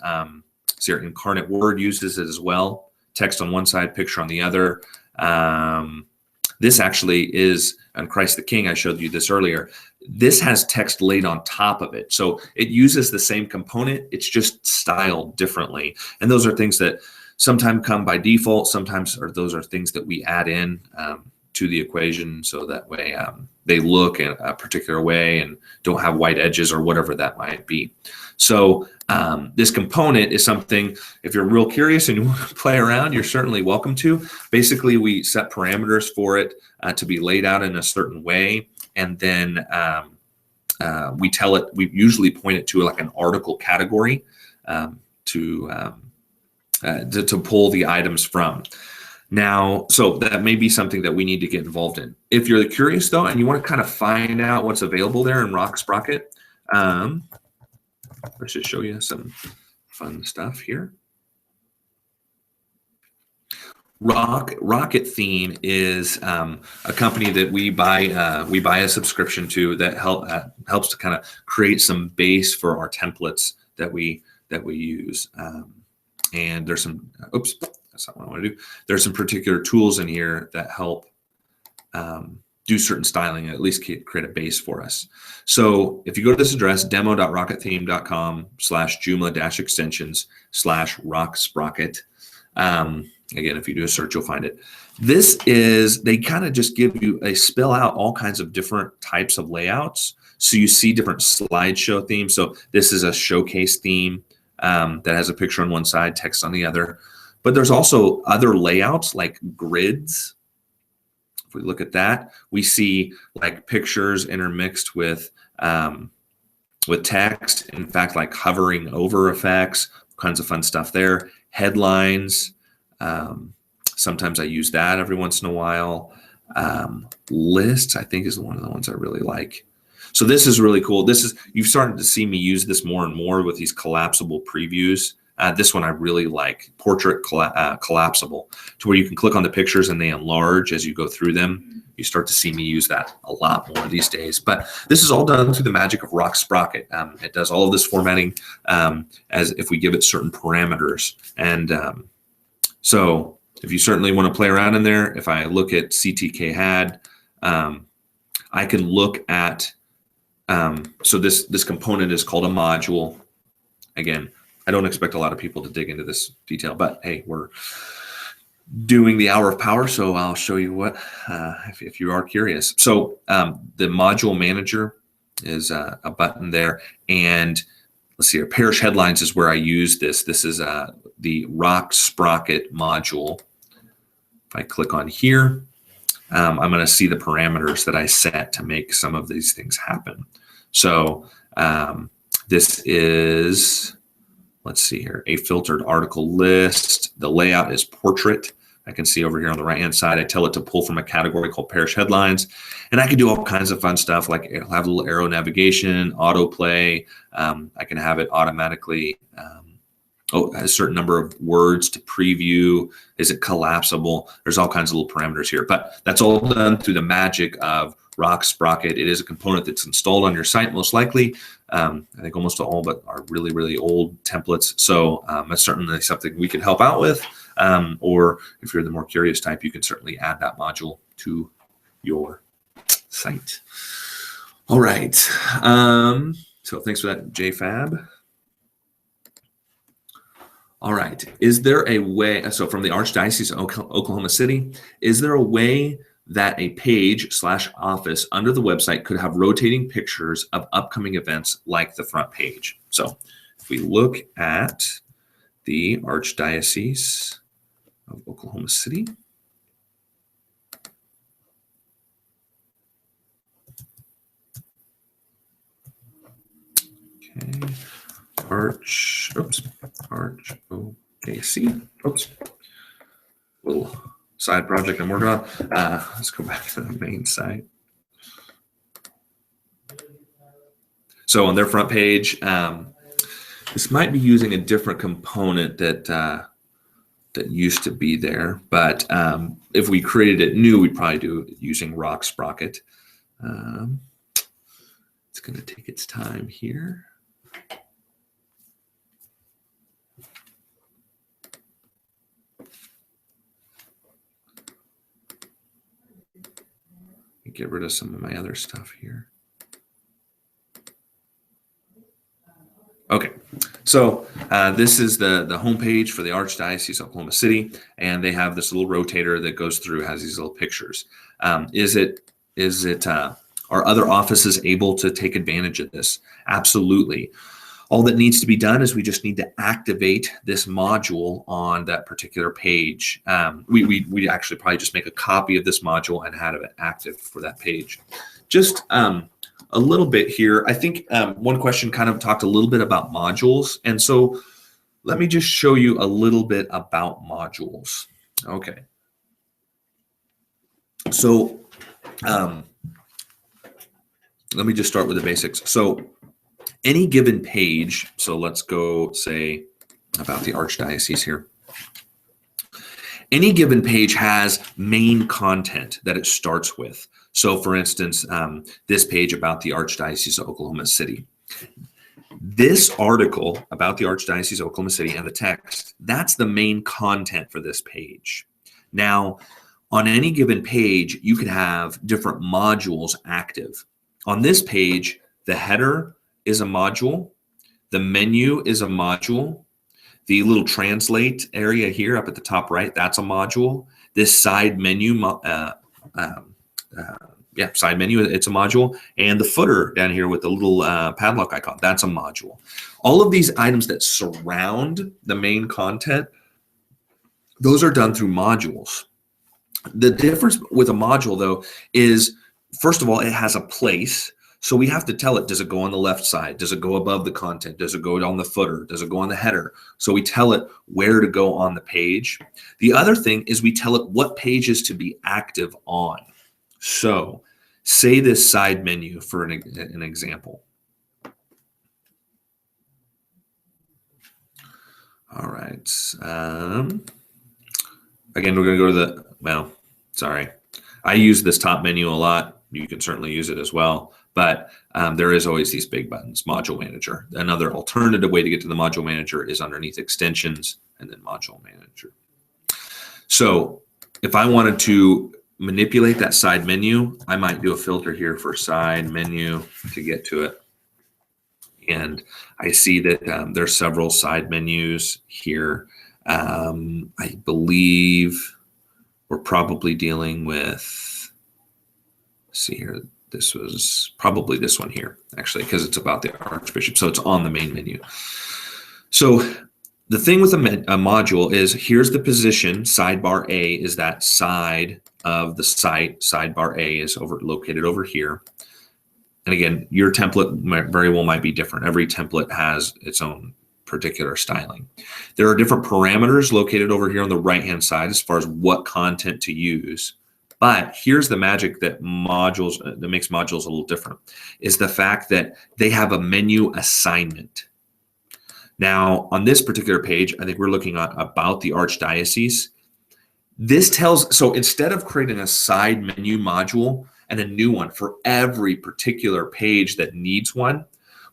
see, Incarnate Word uses it as well. Text on one side, picture on the other. This actually is on Christ the King. I showed you this earlier. This has text laid on top of it. So it uses the same component. It's just styled differently. And those are things that sometimes come by default. Sometimes those are things that we add in to the equation. So that way they look in a particular way and don't have white edges or whatever that might be. So this component is something, if you're real curious and you want to play around, you're certainly welcome to. Basically, we set parameters for it to be laid out in a certain way. And then we usually point it to like an article category to pull the items from. Now, so that may be something that we need to get involved in. If you're curious though, and you want to kind of find out what's available there in RockSprocket, let's just show you some fun stuff here. Rocket Theme is a company that we buy a subscription to that helps to kind of create some base for our templates that we use. And there's some oops, that's not what I want to do. There's some particular tools in here that help do certain styling, at least create a base for us. So if you go to this address, demo.rockettheme.com/joomla-extensions/rocksprocket. Again, if you do a search, you'll find it. They kind of just they spell out all kinds of different types of layouts. So you see different slideshow themes. So this is a showcase theme that has a picture on one side, text on the other. But there's also other layouts like grids. If we look at that, we see like pictures intermixed with text. In fact, like hovering over effects, kinds of fun stuff there. Headlines. Sometimes I use that every once in a while. Lists, I think, is one of the ones I really like. So this is really cool. You've started to see me use this more and more with these collapsible previews. This one I really like, portrait collapsible, to where you can click on the pictures and they enlarge as you go through them. You start to see me use that a lot more these days. But this is all done through the magic of RockSprocket. It does all of this formatting as if we give it certain parameters. And so if you certainly want to play around in there, if I look at CTKHAD, I can look at, so this component is called a module. Again, I don't expect a lot of people to dig into this detail, but hey, we're doing the hour of power, so I'll show you what, if you are curious. So the module manager is a button there, and let's see here, parish headlines is where I use this. This is the RockSprocket module. If I click on here, I'm going to see the parameters that I set to make some of these things happen. So this is, let's see here, a filtered article list. The layout is portrait. I can see over here on the right-hand side, I tell it to pull from a category called parish headlines. And I can do all kinds of fun stuff, like it'll have a little arrow navigation, autoplay. I can have it automatically, a certain number of words to preview. Is it collapsible? There's all kinds of little parameters here, but that's all done through the magic of RockSprocket. It is a component that's installed on your site, most likely. I think almost all but are really, really old templates. So that's certainly something we can help out with. Or if you're the more curious type, you can certainly add that module to your site. All right. So thanks for that, JFab. All right. Is there a way, so from the Archdiocese of Oklahoma City, is there a way that a page/office under the website could have rotating pictures of upcoming events like the front page? So if we look at the Archdiocese of Oklahoma City, okay, OKC, oops, little side project I'm working on. Let's go back to the main site. So on their front page, this might be using a different component that used to be there, but if we created it new, we'd probably do it using RockSprocket. It's going to take its time here. Get rid of some of my other stuff here. Okay, so this is the homepage for the Archdiocese of Oklahoma City, and they have this little rotator that goes through, has these little pictures. Are other offices able to take advantage of this? Absolutely. All that needs to be done is we just need to activate this module on that particular page. We actually probably just make a copy of this module and have it active for that page. Just a little bit here. I think one question kind of talked a little bit about modules. And so let me just show you a little bit about modules. Okay. So let me just start with the basics. So any given page, so let's go say about the Archdiocese here. Any given page has main content that it starts with. So for instance, this page about the Archdiocese of Oklahoma City. This article about the Archdiocese of Oklahoma City and the text, that's the main content for this page. Now, on any given page, you could have different modules active. On this page, the header is a module, the menu is a module, the little translate area here up at the top right, that's a module. This side menu, side menu, it's a module. And the footer down here with the little padlock icon, that's a module. All of these items that surround the main content, those are done through modules. The difference with a module, though, is, first of all, it has a place. So we have to tell it, does it go on the left side? Does it go above the content? Does it go on the footer? Does it go on the header? So we tell it where to go on the page. The other thing is we tell it what pages to be active on. So say this side menu for an example. All right. Again, we're going to go to I use this top menu a lot. You can certainly use it as well. But there is always these big buttons, Module Manager. Another alternative way to get to the Module Manager is underneath Extensions and then Module Manager. So if I wanted to manipulate that side menu, I might do a filter here for side menu to get to it. And I see that there's several side menus here. I believe we're probably dealing with, let's see here, this was probably this one here, actually, because it's about the Archbishop. So it's on the main menu. So the thing with a module is, here's the position. Sidebar A is that side of the site. Sidebar A is located over here. And again, your template very well might be different. Every template has its own particular styling. There are different parameters located over here on the right-hand side as far as what content to use. But here's the magic that makes modules a little different, is the fact that they have a menu assignment. Now, on this particular page, I think we're looking at about the Archdiocese. This tells, so instead of creating a side menu module and a new one for every particular page that needs one,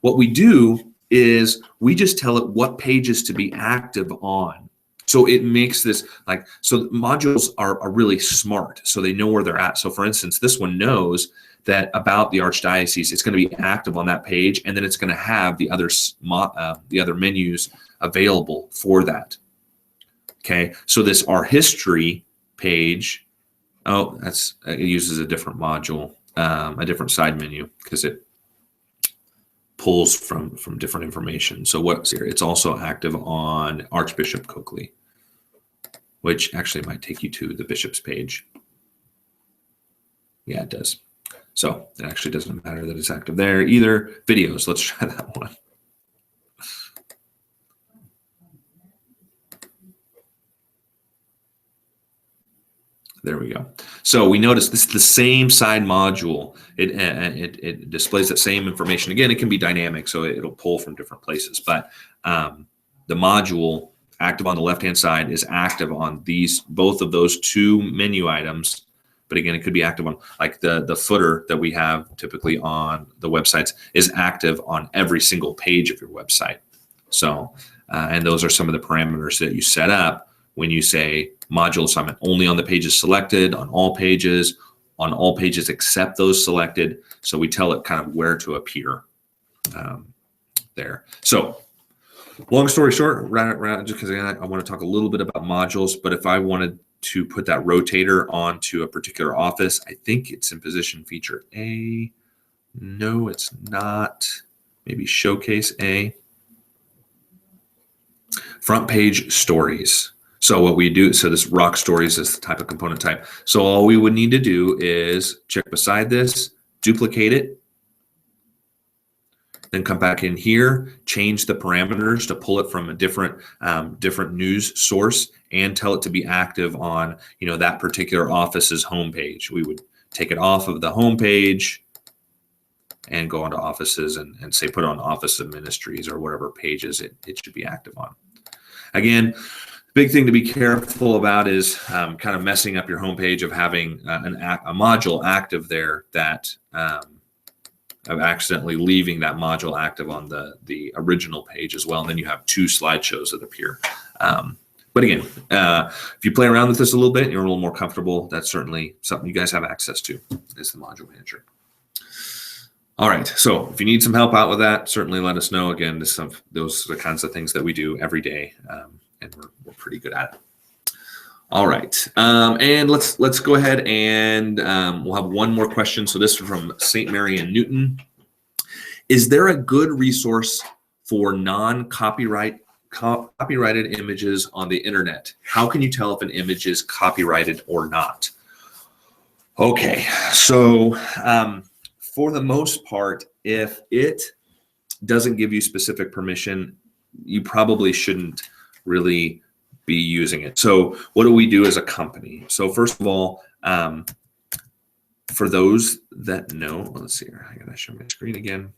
what we do is we just tell it what pages to be active on. So it makes this so modules are really smart, so they know where they're at. So for instance, this one knows that about the Archdiocese, it's going to be active on that page, and then it's going to have the other menus available for that. Okay, so this Our History page, it uses a different module, a different side menu, because it pulls from different information. So what's here? It's also active on Archbishop Coakley, which actually might take you to the bishop's page. Yeah, it does. So it actually doesn't matter that it's active there either. Videos, let's try that one. There we go. So we notice this is the same side module. It displays that same information. Again, it can be dynamic, so it'll pull from different places. But the module active on the left-hand side is active on both of those two menu items But again, it could be active on, like the footer that we have typically on the websites is active on every single page of your website. So, and those are some of the parameters that you set up when you say module assignment only on the pages selected, on all pages except those selected. So we tell it kind of where to appear there. So long story short, just because I want to talk a little bit about modules, but if I wanted to put that rotator onto a particular office, I think it's in position feature A. No, it's not. Maybe showcase A. Front page stories. So what we do, so this rock stories is the type of component type. So all we would need to do is check beside this, duplicate it, then come back in here, change the parameters to pull it from a different news source and tell it to be active on, that particular office's homepage. We would take it off of the homepage and go onto offices and say put on office of ministries or whatever pages it should be active on. Again, big thing to be careful about is kind of messing up your homepage of having a module active there that of accidentally leaving that module active on the original page as well. And then you have two slideshows that appear. But again, if you play around with this a little bit and you're a little more comfortable, that's certainly something you guys have access to, is the module manager. All right, so if you need some help out with that, certainly let us know. Again, those are the kinds of things that we do every day, and we're pretty good at it. All right, and let's go ahead and we'll have one more question. So this is from St. Mary in Newton. Is there a good resource for non-copyrighted images on the internet? How can you tell if an image is copyrighted or not? Okay, so for the most part, if it doesn't give you specific permission, you probably shouldn't really be using it. So what do we do as a company? So first of all, for those that know, let's see here, I gotta show my screen again.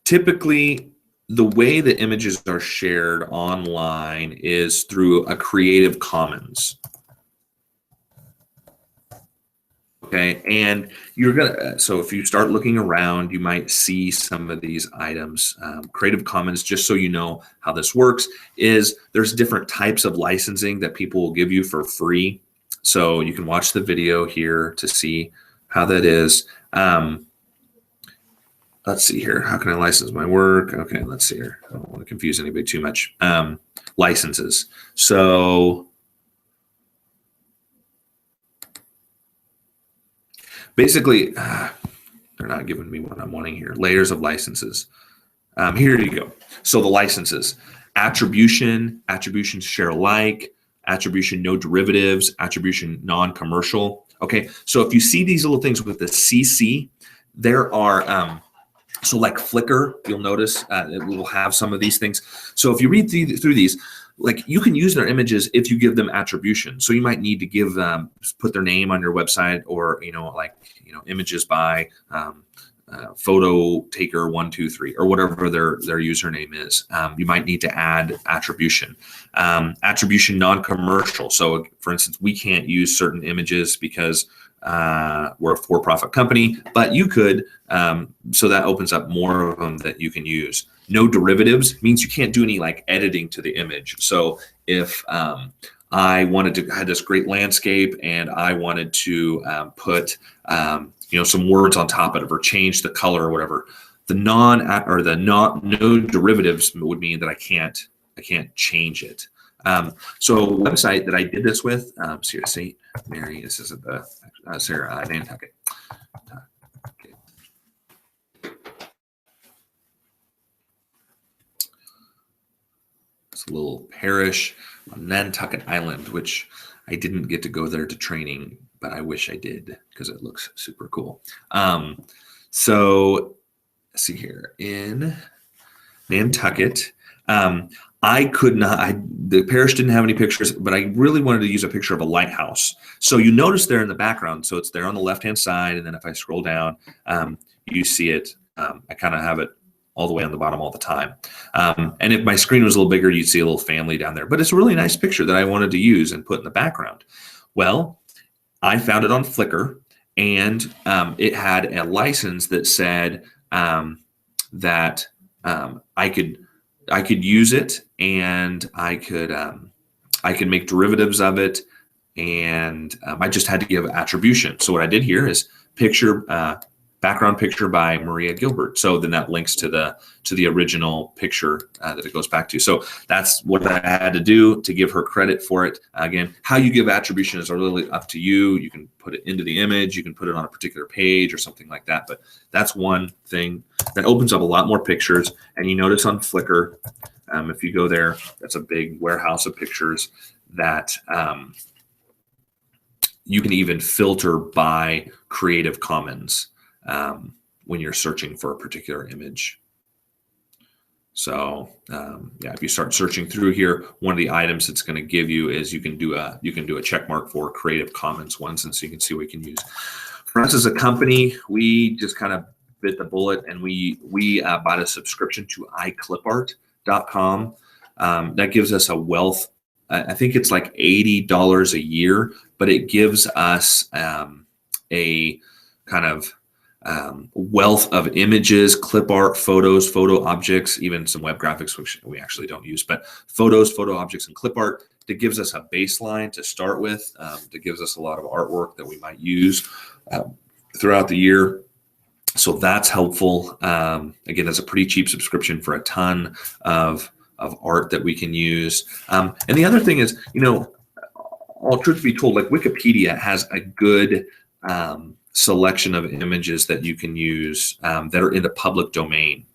Typically, the way the images are shared online is through a Creative Commons. Okay, and so if you start looking around, you might see some of these items. Creative Commons, just so you know how this works, is there's different types of licensing that people will give you for free. So you can watch the video here to see how that is. Let's see here. How can I license my work? Okay, let's see here. I don't want to confuse anybody too much. Licenses. So basically, they're not giving me what I'm wanting here. Layers of licenses. Here you go. So the licenses. Attribution, attribution share alike, attribution no derivatives, attribution non-commercial. Okay, so if you see these little things with the CC, there are, so like Flickr, you'll notice it will have some of these things. So if you read through these, like you can use their images if you give them attribution. So you might need to give them, put their name on your website, or images by photo taker 123 or whatever their username is. You might need to add attribution. Attribution non-commercial. So for instance, we can't use certain images because we're a for-profit company, but you could, so that opens up more of them that you can use. No derivatives means you can't do any like editing to the image. So if I had this great landscape and I wanted to put some words on top of it or change the color or whatever, no derivatives would mean that I can't change it. So a website that I did this with, St. Mary, this is the Sarah Nantucket. It's a little parish on Nantucket Island, which I didn't get to go there to training, but I wish I did because it looks super cool. So let's see here in Nantucket. I could not, the parish didn't have any pictures, but I really wanted to use a picture of a lighthouse. So you notice there in the background, so it's there on the left-hand side, and then if I scroll down, you see it. I kind of have it all the way on the bottom all the time. And if my screen was a little bigger, you'd see a little family down there. But it's a really nice picture that I wanted to use and put in the background. Well, I found it on Flickr, and it had a license that said that I could use it, and I could make derivatives of it, and I just had to give attribution. So what I did here is background picture by Maria Gilbert. So then that links to the original picture that it goes back to. So that's what I had to do to give her credit for it. Again, how you give attribution is really up to you. You can put it into the image, you can put it on a particular page or something like that. But that's one thing that opens up a lot more pictures. And you notice on Flickr, if you go there, that's a big warehouse of pictures that you can even filter by Creative Commons when you're searching for a particular image. So yeah, if you start searching through here, one of the items it's going to give you is you can do a check mark for Creative Commons ones, and so you can see what you can use. For us as a company, we just kind of bit the bullet, and we bought a subscription to iClipArt.com. That gives us a wealth. I think it's like $80 a year, but it gives us a kind of wealth of images, clip art, photos, photo objects, even some web graphics, which we actually don't use, but photos, photo objects, and clip art. That gives us a baseline to start with. That gives us a lot of artwork that we might use throughout the year. So that's helpful. Again, that's a pretty cheap subscription for a ton of art that we can use. And the other thing is, all truth be told, like Wikipedia has a good selection of images that you can use that are in the public domain.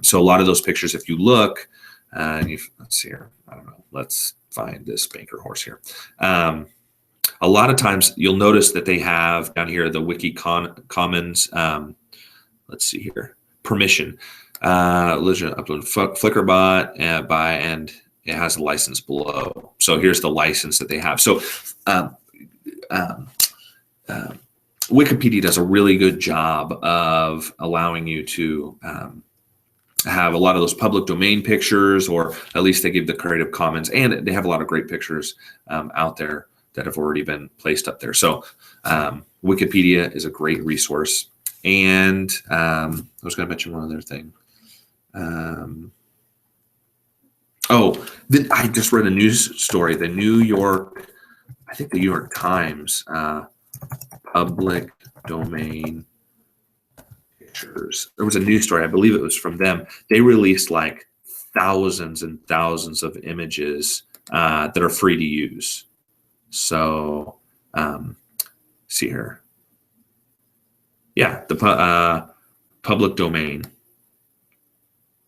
So a lot of those pictures, if you look, let's see here, I don't know, let's find this banker horse here. A lot of times you'll notice that they have down here the Wiki Commons, let's see here, permission. Legend upload Flickerbot and it has a license below. So here's the license that they have. So Wikipedia does a really good job of allowing you to have a lot of those public domain pictures, or at least they give the Creative Commons, and they have a lot of great pictures out there that have already been placed up there. So Wikipedia is a great resource. And I was going to mention one other thing. I just read a news story. The New York Times public domain pictures. There was a news story, I believe it was from them. They released like thousands and thousands of images that are free to use. So see here. Yeah, the public domain.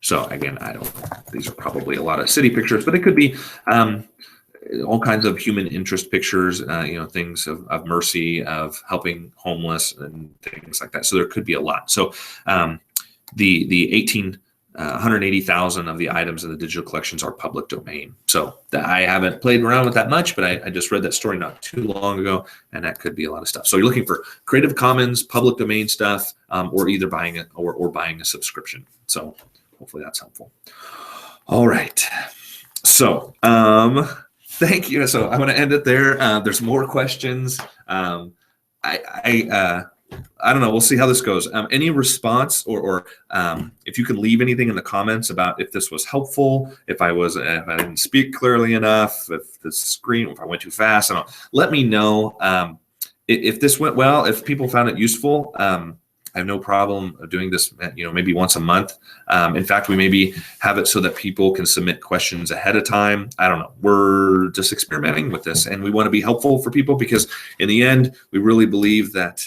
So again, I don't know. These are probably a lot of city pictures, but it could be all kinds of human interest pictures, things of mercy, of helping homeless and things like that. So there could be a lot. So the 180,000 of the items in the digital collections are public domain. So I haven't played around with that much, but I just read that story not too long ago, and that could be a lot of stuff. So you're looking for Creative Commons, public domain stuff, or either buying it or buying a subscription. So hopefully that's helpful. All right. So thank you. So I'm going to end it there. There's more questions. I don't know. We'll see how this goes. Any response or if you can leave anything in the comments about if this was helpful, if I didn't speak clearly enough, if I went too fast, let me know. If this went well, if people found it useful, I have no problem doing this, maybe once a month. In fact, we maybe have it so that people can submit questions ahead of time. I don't know. We're just experimenting with this, and we want to be helpful for people because in the end, we really believe that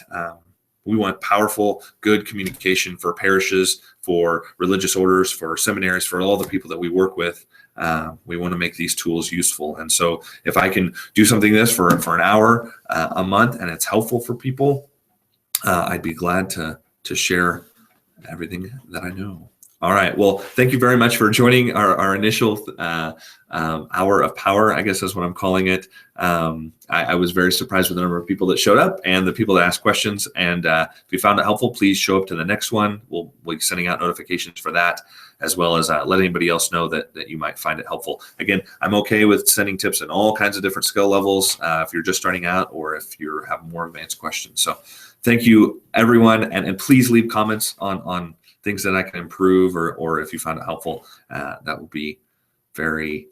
we want powerful, good communication for parishes, for religious orders, for seminaries, for all the people that we work with. We want to make these tools useful. And so if I can do something this for an hour a month and it's helpful for people, I'd be glad to share everything that I know. All right. Well, thank you very much for joining our initial hour of power, I guess is what I'm calling it. I was very surprised with the number of people that showed up and the people that asked questions. And if you found it helpful, please show up to the next one. We'll be sending out notifications for that, as well as let anybody else know that you might find it helpful. Again, I'm okay with sending tips in all kinds of different skill levels if you're just starting out or if you're having more advanced questions. So thank you, everyone. And please leave comments on things that I can improve, or if you found it helpful, that would be very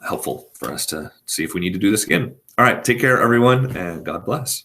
helpful for us to see if we need to do this again. All right, take care, everyone, and God bless.